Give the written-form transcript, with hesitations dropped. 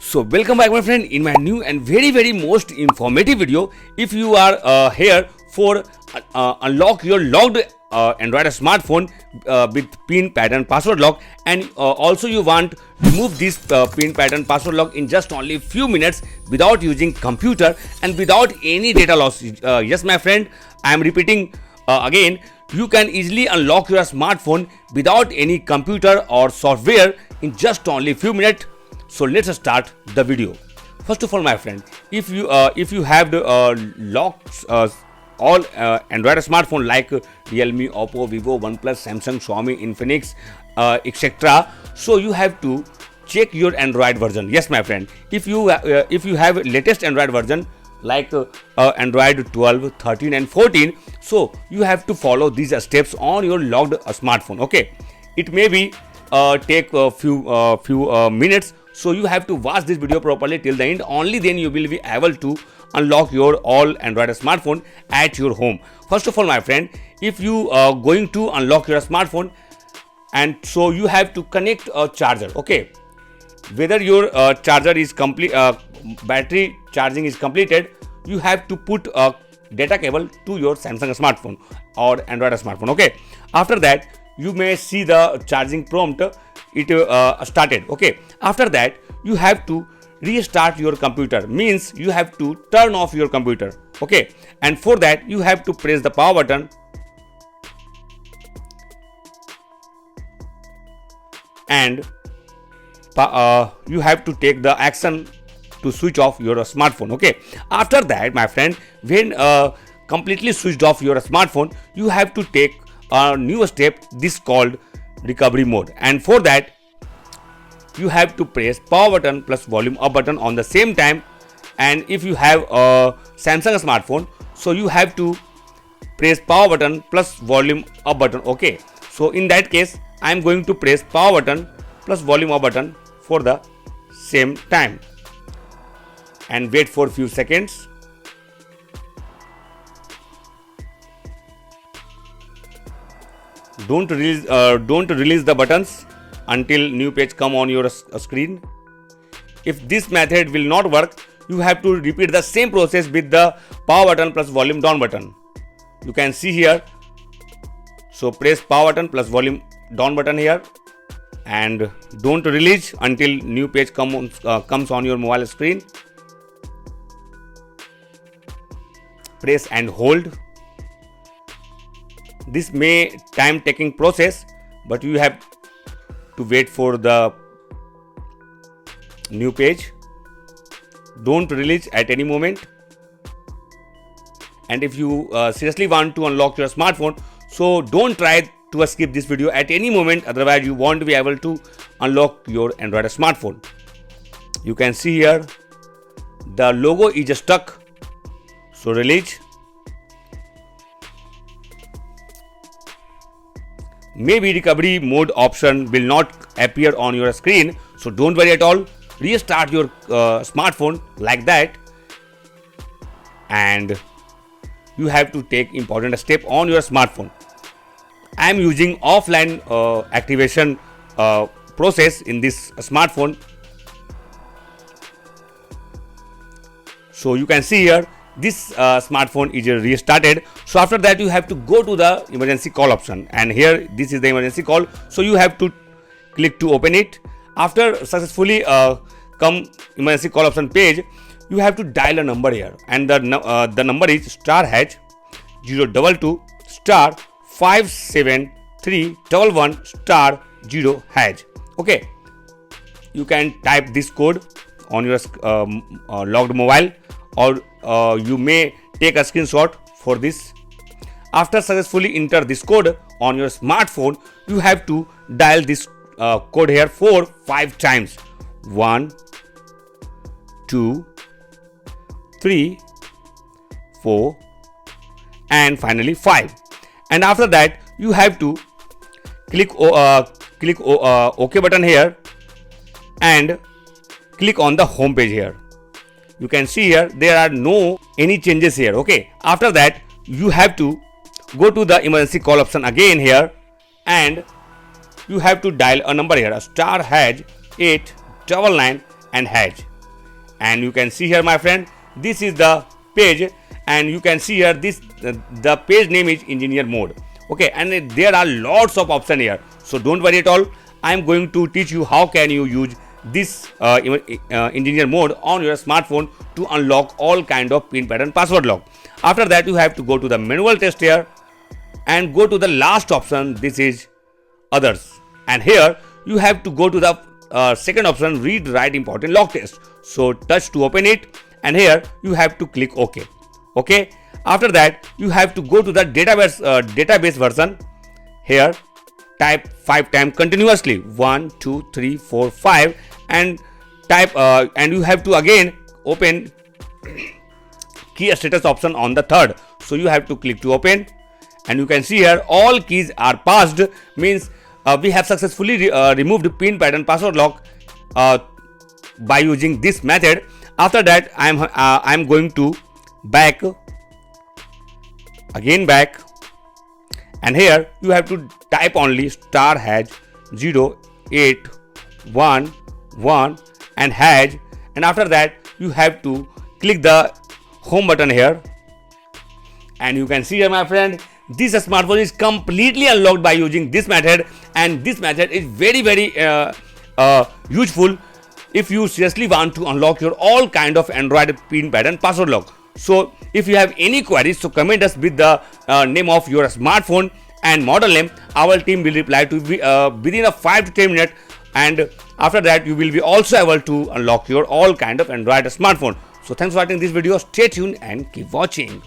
So welcome back my friend in my new and very most informative video. If you are here for unlock your locked Android smartphone with pin pattern password lock, and also you want remove this pin pattern password lock in just only few minutes without using computer and without any data loss. Yes my friend, I am repeating again, you can easily unlock your smartphone without any computer or software in just only few minutes. So let's start the video. First of all my friend, if you have locked all Android smartphone like Realme, Oppo, Vivo, OnePlus, Samsung, Xiaomi, Infinix, etc. So you have to check your Android version. Yes my friend, if you have latest Android version like Android 12, 13 and 14, so you have to follow these steps on your locked smartphone. Okay, it may be take a few minutes, so you have to watch this video properly till the end. Only then you will be able to unlock your all Android smartphone at your home. First of all my friend, if you are going to unlock your smartphone, and so you have to connect a charger. Okay, whether your charger is complete, battery charging is completed, you have to put a data cable to your Samsung smartphone or Android smartphone. Okay, after that you may see the charging prompt, it started. Okay, after that you have to restart your computer, means you have to turn off your computer. Okay, and for that you have to press the power button and you have to take the action to switch off your smartphone. Okay, after that my friend, when completely switched off your smartphone, you have to take a new step, this called recovery mode, and for that you have to press power button plus volume up button on the same time. And if you have a Samsung smartphone, so you have to press power button plus volume up button. Okay, so in that case I am going to press power button plus volume up button for the same time and wait for few seconds. Don't release the buttons until new page come on your screen. If this method will not work, you have to repeat the same process with the power button plus volume down button. You can see here, so press power button plus volume down button here and don't release until new page comes on your mobile screen. Press and hold. This may time taking process, but you have to wait for the new page. Don't release at any moment. And if you seriously want to unlock your smartphone, so don't try to skip this video at any moment, otherwise you won't be able to unlock your Android smartphone. You can see here the logo is stuck, so release. Maybe recovery mode option will not appear on your screen, so don't worry at all. Restart your smartphone like that, and you have to take important step on your smartphone. I am using offline activation process in this smartphone. So you can see here this smartphone is restarted. So after that you have to go to the emergency call option, and here this is the emergency call, so you have to click to open it. After successfully come emergency call option page, you have to dial a number here, and the number is *#022 *57311*0#. Okay, you can type this code on your logged mobile, or you may take a screenshot for this. After successfully enter this code on your smartphone, you have to dial this code here 5 times. 1, 2, 3, 4 and finally 5. And after that you have to click OK button here and click on the home page here. You can see here there are no any changes here. Okay, after that you have to go to the emergency call option again here, and you have to dial a number here, *#899 and #. and you can see here, my friend, this is the page, and you can see here this the page name is engineer mode. Okay, and there are lots of options here, so don't worry at all. I am going to teach you how can you use this engineer mode on your smartphone to unlock all kind of pin pattern password lock. After that, you have to go to the manual test here and go to the last option. This is others, and here you have to go to the second option, read write important lock test. So touch to open it, and here you have to click OK. Okay, after that you have to go to the database version. Here type 5 times continuously, 1 2 3 4 5, and type and you have to again open key status option on the third. So you have to click to open, and you can see here all keys are passed, means we have successfully removed pin pattern password lock by using this method. After that, I am going to back, and here you have to type only *#0811 and hash, and after that you have to click the home button here, and you can see here, my friend, this smartphone is completely unlocked by using this method, and this method is very useful if you seriously want to unlock your all kind of Android pin pattern password lock. So if you have any queries, so comment us with the name of your smartphone and model name. Our team will reply to within a 5 to 10 minutes, and after that you will be also able to unlock your all kind of Android smartphone. So thanks for watching this video. Stay tuned and keep watching.